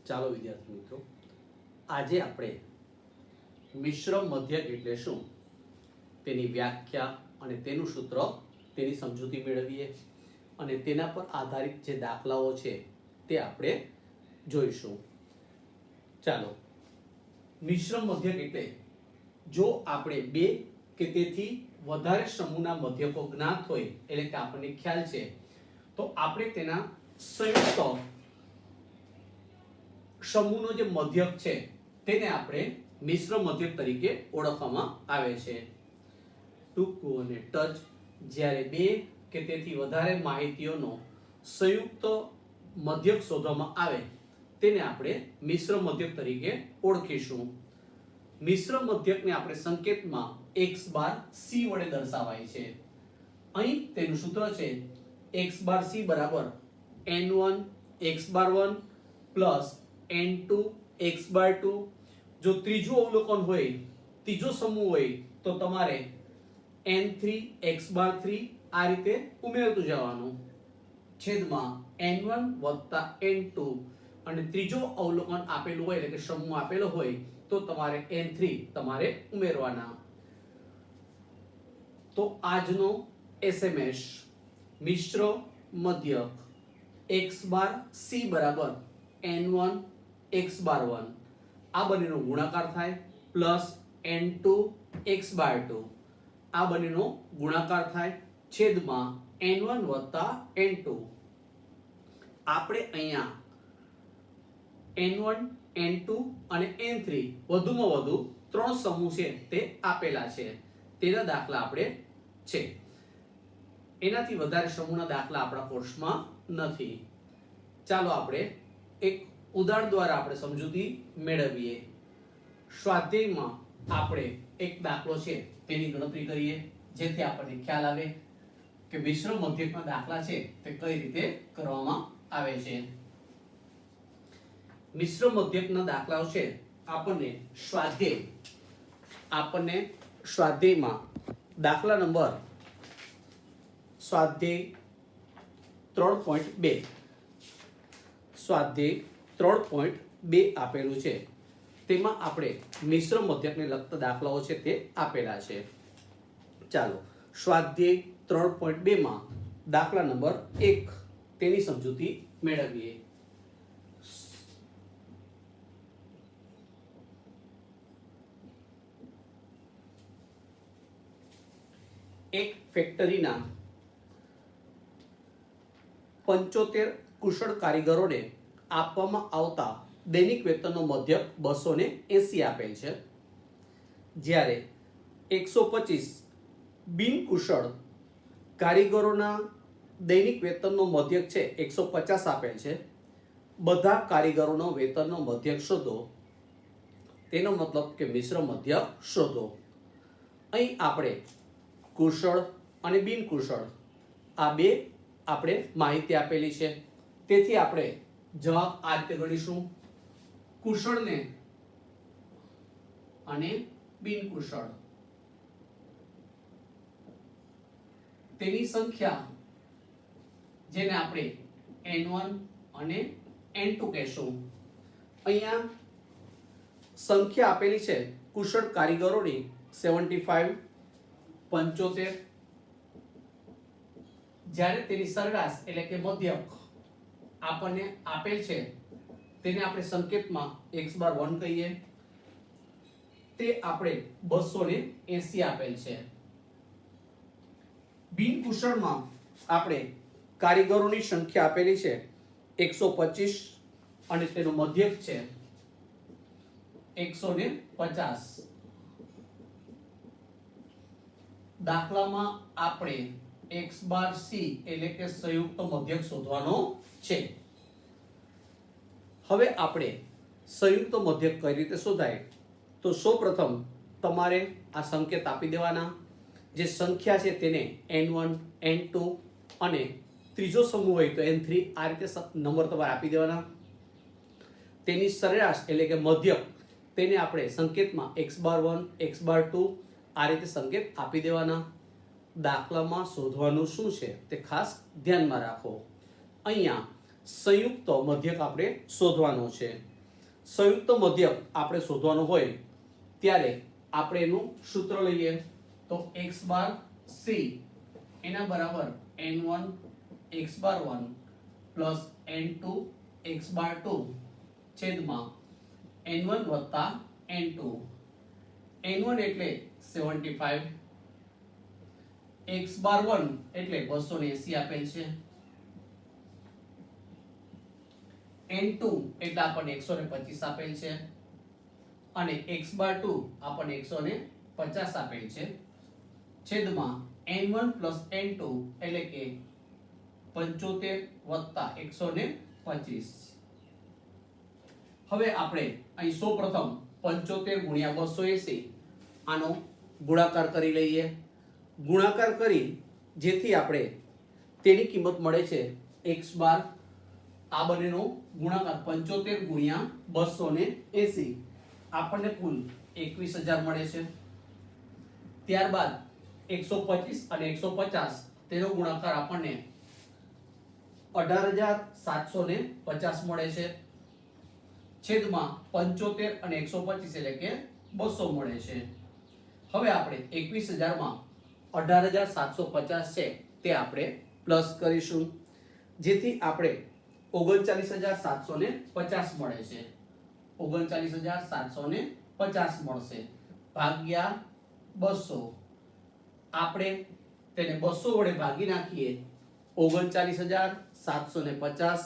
ચાલો વિદ્યાર્થી મિત્રો, આજે આપણે મિશ્ર મધ્યક એટલે શું તેની વ્યાખ્યા અને તેનું સૂત્ર, તેની સમજૂતી મેળવીએ અને તેના પર આધારિત જે દાખલાઓ છે તે આપણે જોઈશું. ચાલો, મિશ્ર મધ્યક એટલે જો આપણે બે કે તેથી વધારે સમૂહના મધ્યકો જ્ઞાત હોય, એટલે કે આપણને ખ્યાલ છે, તો આપણે તેના સંયુક્ત સમૂહનો જે મધ્યક છે તેને આપણે મિશ્ર મધ્યક તરીકે ઓળખવામાં આવે છે. ટૂંકું અને ટચ, જ્યારે બે કે તેથી વધારે માહિતીઓનો સંયુક્ત મધ્યક શોધવામાં આવે તેને આપણે મિશ્ર મધ્યક તરીકે ઓળખીશું. મિશ્ર મધ્યકને આપણે સંકેતમાં x બાર c વડે દર્શાવાય છે. અહીં તેનું સૂત્ર છે x બાર c બરાબર n1 x બાર 1 પ્લસ n2 x બાર 2. જો ત્રીજું અવલોકન હોય, ત્રીજો સમૂહ હોય, તો તમારે n3 x બાર 3 આ રીતે ઉમેરતું જવાનું, છેદમાં n1 વત્તા n2, અને ત્રીજો અવલોકન આપેલું હોય એટલે કે સમૂહ આપેલો હોય તો તમારે n3 તમારે ઉમેરવાના. તો આજનો SMS મિશ્ર મધ્યક x બાર c બરાબર n1 x બાર 1 આ બંનેનો ગુણાકાર થાય પ્લસ n2 x બાર 2 આ બંનેનો ગુણાકાર થાય, છેદમાં n1 વત્તા n2. આપણે અહીંયા n1 n2 અને n3 વધુમાં વધુ ત્રણ સમૂહ છે તે આપેલા છે, તેના દાખલા આપણે છે. એનાથી વધારે સમૂહના દાખલા આપણા કોર્સમાં નથી. ચાલો આપણે એક ઉદાહરણ દ્વારા આપણે સમજૂતી મેળવીએ. સ્વાધ્યાયમાં આપણે એક દાખલો છે તેની ગણતરી કરીએ, જેથી આપણને ખ્યાલ આવે કે મિશ્ર મધ્યકના દાખલા છે તે કઈ રીતે કરવામાં આવે છે. મિશ્ર મધ્યકના દાખલાઓ છે આપણને સ્વાધ્યાયમાં દાખલા નંબર સ્વાધ્યાય 3.2 આપેલું છે. તેમાં આપણે મિશ્ર મધ્યકને લગતા દાખલાઓ છે તે આપેલા છે. ચાલો, સ્વાધ્યાય 3.2 માં દાખલા નંબર 1 તેની સમજૂતી મેળવીએ. એક ફેક્ટરીના 75 કુશળ કારીગરોને આપવામાં આવતા દૈનિક વેતનનો મધ્યક 280 આપેલ છે, જ્યારે 125 બિનકુશળ કારીગરોના દૈનિક વેતનનો મધ્યક છે 150 આપેલ છે. બધા કારીગરોનો વેતનનો મધ્યક શોધો. તેનો મતલબ કે મિશ્ર મધ્યક શોધો. અહીં આપણે કુશળ અને બિનકુશળ આ બે આપણે માહિતી આપેલી છે, તેથી આપણે જવાબ આ રીતે ગણીશું: કુશળને અને બિનકુશળ તેની સંખ્યા, જેને આપણે n1 અને n2 કહેશું. અહીંયા સંખ્યા આપેલી છે કુશળ કારીગરોની 75, 75, જ્યારે તેની સરેરાશ એટલે કે મધ્યક આપણને આપેલ છે, તેને આપણે સંકેતમાં x બાર 1 કહીએ, તે આપણે 280 આપેલ છે. બિનકુશળમાં આપણે કારીગરોની સંખ્યા આપેલી છે 125 અને તેનું મધ્યક છે 150. દાખલામાં આપણે x બાર c એટલે કે સંયુક્ત મધ્યક શોધવાનો છે. હવે આપણે સંયુક્ત મધ્યક કઈ રીતે શોધાય, તો સૌપ્રથમ તમારે આ સંકેત આપી દેવાના. જે સંખ્યા છે તેને n1 n2 અને ત્રીજો સમૂહ હોય તો n3 આ રીતે નંબર તમારે આપી દેવાના. તેની સરેરાશ એટલે કે મધ્યક તેને આપણે સંકેતમાં x બાર 1 x બાર 2 આ રીતે સંકેત આપી દેવાના. દાખલામાં શોધવાનું શું છે તે ખાસ ધ્યાનમાં રાખો. અહીંયા સંયુક્ત મધ્યક આપણે શોધવાનો છે. સંયુક્ત મધ્યક આપણે શોધવાનું હોય ત્યારે આપણે એનું સૂત્ર લઈએ તો x બાર c એના બરાબર n1 x બાર 1 પ્લસ n2 x બાર 2 છેદમાં n1 વત્તા n2. n1 એટલે 75, x બાર 1 એટલે 280 આપેલ છે, n2 એટલે આપણને 125 આપેલ છે અને x બાર 2 આપણને 150 આપેલ છે છેદમાં n1 પ્લસ n2 એટલે કે 75 વત્તા 125. હવે આપણે અહીં સૌપ્રથમ 75 ગુણ્યા 280 આનો ગુણાકાર કરી લઈએ. ગુણાકાર કરી જેથી આપણે તેની કિંમત મળે છે x બાર, આ બંનેનો ગુણાકાર 75 ગુણ્યા 280 આપણને કુલ 21000 મળે છે. ત્યારબાદ 125 અને 150 તેનો ગુણાકાર આપણને 18750 મળે છે છેદમાં 75 અને 125 એટલે કે 200 મળે છે. હવે આપણે 21000 માં 18750 છે તે આપણે પ્લસ કરીશું જેથી આપણે 39750 મળે છે. 39750 મળશે ભાગ્યા 200. આપણે તેને 200 વડે ભાગી નાખીએ 39750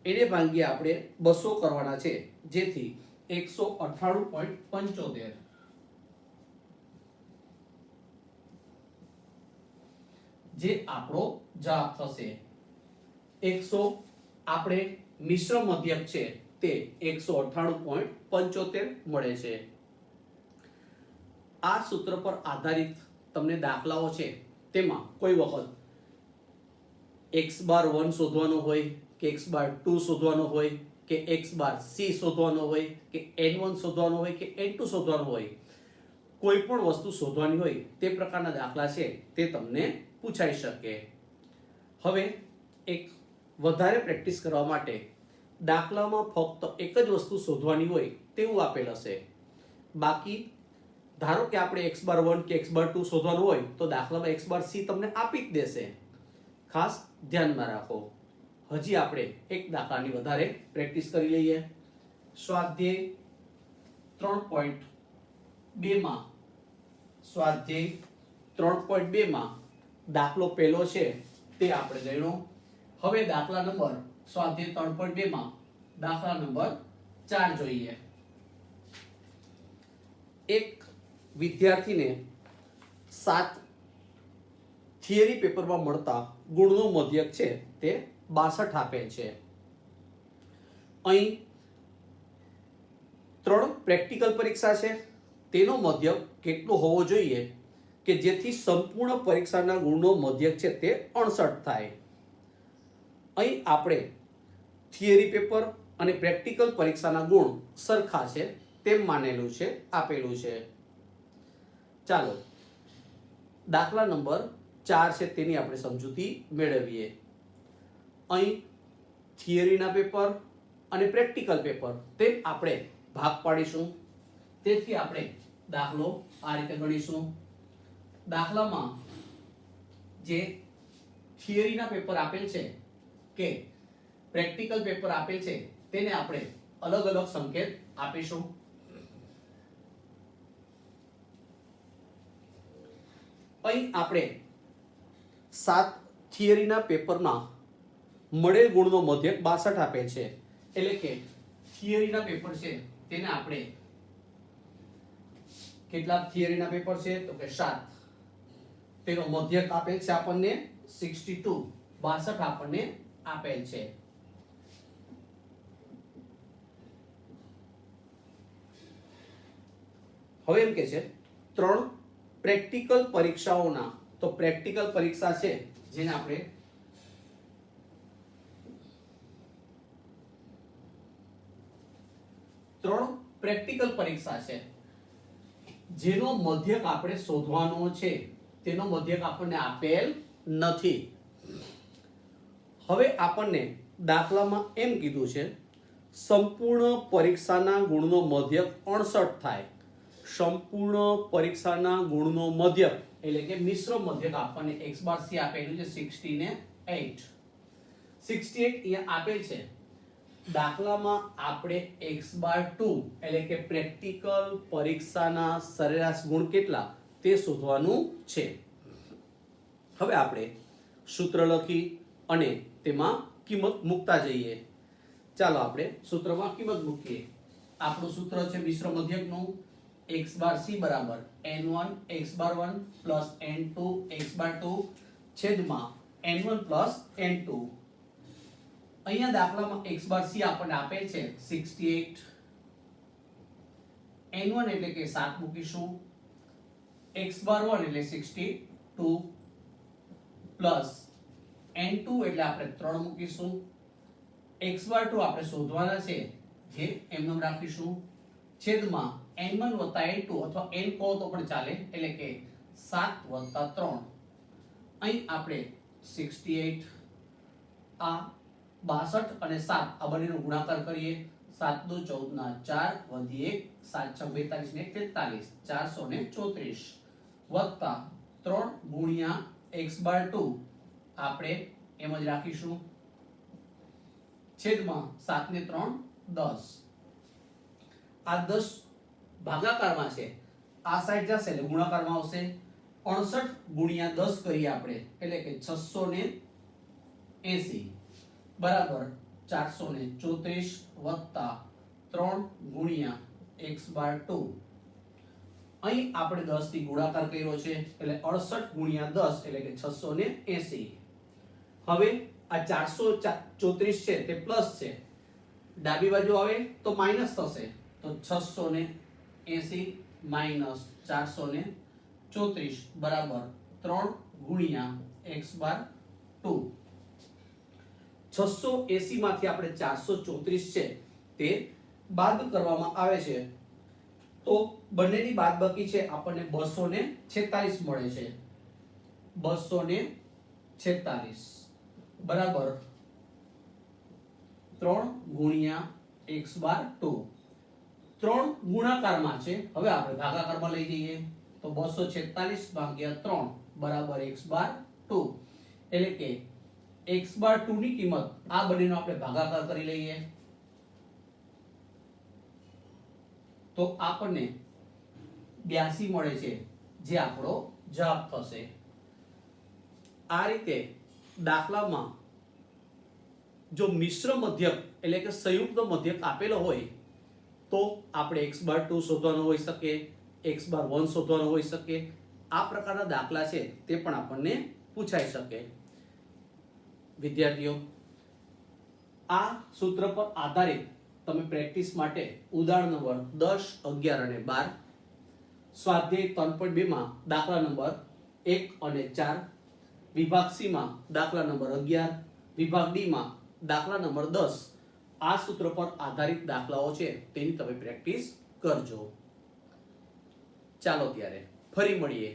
એને ભાગ્યા આપણે 200 કરવાના છે જેથી 198.75 જે આપણો જવાબ થશે. 100 આપણે મિશ્ર મધ્યક છે તે 198.75 મળે છે. આ સૂત્ર પર આધારિત તમને દાખલાઓ છે તેમાં કોઈ વખત x બાર 1 શોધવાનો હોય કે x બાર 2 શોધવાનો હોય કે x બાર c શોધવાનો હોય કે n1 શોધવાનો હોય કે n2 શોધવાનો હોય, કોઈ પણ વસ્તુ શોધવાની હોય તે પ્રકારના દાખલા છે તે તમને પૂછાઈ શકે. હવે એક વધારે પ્રેક્ટિસ કરવા માટે દાખલામાં ફક્ત એક જ વસ્તુ શોધવાની હોય તેવું આપેલ હશે. બાકી ધારો કે આપણે x બાર 1 કે x બાર 2 શોધવાનું હોય તો દાખલામાં x બાર c તમને આપી જ દેશે. ખાસ ધ્યાનમાં રાખો. હજી આપણે એક દાખલાની વધારે પ્રેક્ટિસ કરી લઈએ. સ્વાધ્યાય 3.2 માં દાખલો પહેલો છે તે આપણે ગણ્યો. હવે દાખલા નંબર સ્વાધ્યાય 3.2 માં દાખલા નંબર 4 જોઈએ. એક વિદ્યાર્થીને 7 થિયરી પેપરમાં મળતા ગુણનો મધ્યક છે તે 62 આપેલ છે. અહીં 3 પ્રેક્ટિકલ પરીક્ષા છે, તેનો મધ્યક કેટલો હોવો જોઈએ કે જેથી સંપૂર્ણ પરીક્ષાના ગુણનો મધ્યક છે તે 68 થાય. અહીં આપણે થિયરી પેપર અને પ્રેક્ટિકલ પરીક્ષાના ગુણ સરખા છે તેમ માનેલું છે, આપેલું છે. ચાલો દાખલા નંબર 4 છે તેની આપણે સમજૂતી મેળવીએ. અહીં થિયરીના પેપર અને પ્રેક્ટિકલ પેપર તેમ આપણે ભાગ પાડીશું. તેથી આપણે દાખલો આ રીતે ગણીશું. દાખલામાં જે થિયરીના પેપર આપેલ છે કે પ્રેક્ટિકલ પેપર આપેલ છે તેને આપણે અલગ અલગ સંકેત આપીશું. અહીં આપણે 7 થિયરીના પેપરમાં મળેલ ગુણનો મધ્યક 62 આપેલ છે. એટલે કે થિયરીના પેપર છે તેને આપણે કેટલા થિયરીના પેપર છે તો કે 7, તેનો મધ્યક આપેલ છે આપણને 62, 62 આપણને આપેલ છે. હવે એમ કે છે 3 પ્રેક્ટિકલ પરીક્ષાઓના, તો પ્રેક્ટિકલ પરીક્ષા છે જેને આપણે પ્રેક્ટિકલ પરીક્ષા છે જેનો મધ્યક આપણે શોધવાનો છે, તેનો મધ્યક આપણને આપેલ નથી. હવે આપણને દાખલામાં એમ કીધું છે સંપૂર્ણ પરીક્ષાના ગુણનો મધ્યક 68 થાય. સંપૂર્ણ પરીક્ષાના ગુણનો મધ્યક એટલે કે મિશ્ર મધ્યક આપણને x બાર c આપેલું છે 60 ને 8. 68 અહીંયા આપેલ છે. દાખલામાં આપણે x બાર 2 એટલે કે પ્રેક્ટિકલ પરીક્ષાના સરેરાશ ગુણ કેટલા તે શોધવાનું છે. હવે આપણે સૂત્ર લખી અને તેમાં કિંમત મૂકતા જઈએ. ચાલો આપણે સૂત્રમાં કિંમત મૂકીએ. આપણું સૂત્ર છે મિશ્ર મધ્યકનું x બાર c બરાબર n1 x બાર 1 પ્લસ n2 x બાર 2 છેદમાં n1 પ્લસ n2. અહીંયા દાખલામાં x બાર c આપણને આપેલ છે 68. n1 એટલે કે 7 મૂકીશું, x બાર 1 એટલે 62 પ્લસ n2 એટલે આપણે 3 મૂકીશું, x બાર 2 આપણે શોધવાના છે જે એમનેમ રાખીશું, છેદમાં n1 વત્તા n2 અથવા n કહો તો પણ ચાલે એટલે કે 7 વત્તા 3. અહીં આપણે 68 આ 62 અને 7 આ બંનેનો ગુણાકાર કરીએ. 7 દુ 14 ના 4 વધી 1 7 6 42 ને 43 434 વત્તા 3 ગુણ્યા x બાર 2 આપણે એમ જ રાખીશું, છેદમાં 7 ને 3 10. આ 10 ભાગાકારમાં છે, આ સાઈડ જશે એટલે ગુણાકારમાં આવશે. 68 ગુણ્યા 10 કરીએ આપણે એટલે કે 680 બરાબર 434 વત્તા 3 ગુણ્યા x બાર 2. અહીં આપણે 10 થી ગુણાકાર કર્યો છે એટલે 68 ગુણ્યા 10 એટલે કે 680. હવે આ 434 છે તે પ્લસ છે, ડાબી બાજુ આવે તો માઈનસ થશે, તો 680 માઈનસ 434 બરાબર 3 ગુણ્યા x બાર 2. 680 માંથી આપણે 434 છે તે બાદ કરવામાં આવે છે તો બંનેની બાદબાકી છે આપણને 246 મળે છે. 246 બરાબર 3 ગુણ્યા x બાર 2. 3 ગુણાકારમાં છે, હવે આપણે ભાગાકારમાં લઈ જઈએ તો 246 ભાગ્યા 3 બરાબર x બાર 2 એટલે કે x બાર 2 ની કિંમત આ બંનેનો આપણે ભાગાકાર કરી લઈએ તો આપણને 82 મળે છે જે આપણો જવાબ થશે. આ રીતે દાખલામાં જો મિશ્ર મધ્યક એટલે કે સંયુક્ત મધ્યક આપેલો હોય તો આપણે x બાર 2 શોધવાનો હોઈ શકે, x બાર 1 શોધવાનો હોઈ શકે. આ પ્રકારના દાખલા છે તે પણ આપણને પૂછાઈ શકે. વિદ્યાર્થીઓ, આ સૂત્ર પર આધારિત તમે પ્રેક્ટિસ માટે ઉદાહરણ નંબર 10, 11 અને 12, સ્વાધ્યાય 3.2 માં દાખલા નંબર 1 અને 4, વિભાગ C માં દાખલા નંબર 11, વિભાગ D માં દાખલા નંબર 10 આ સૂત્ર પર આધારિત દાખલાઓ છે તેની તમે પ્રેક્ટિસ કરજો. ચાલો ત્યારે ફરી મળીએ.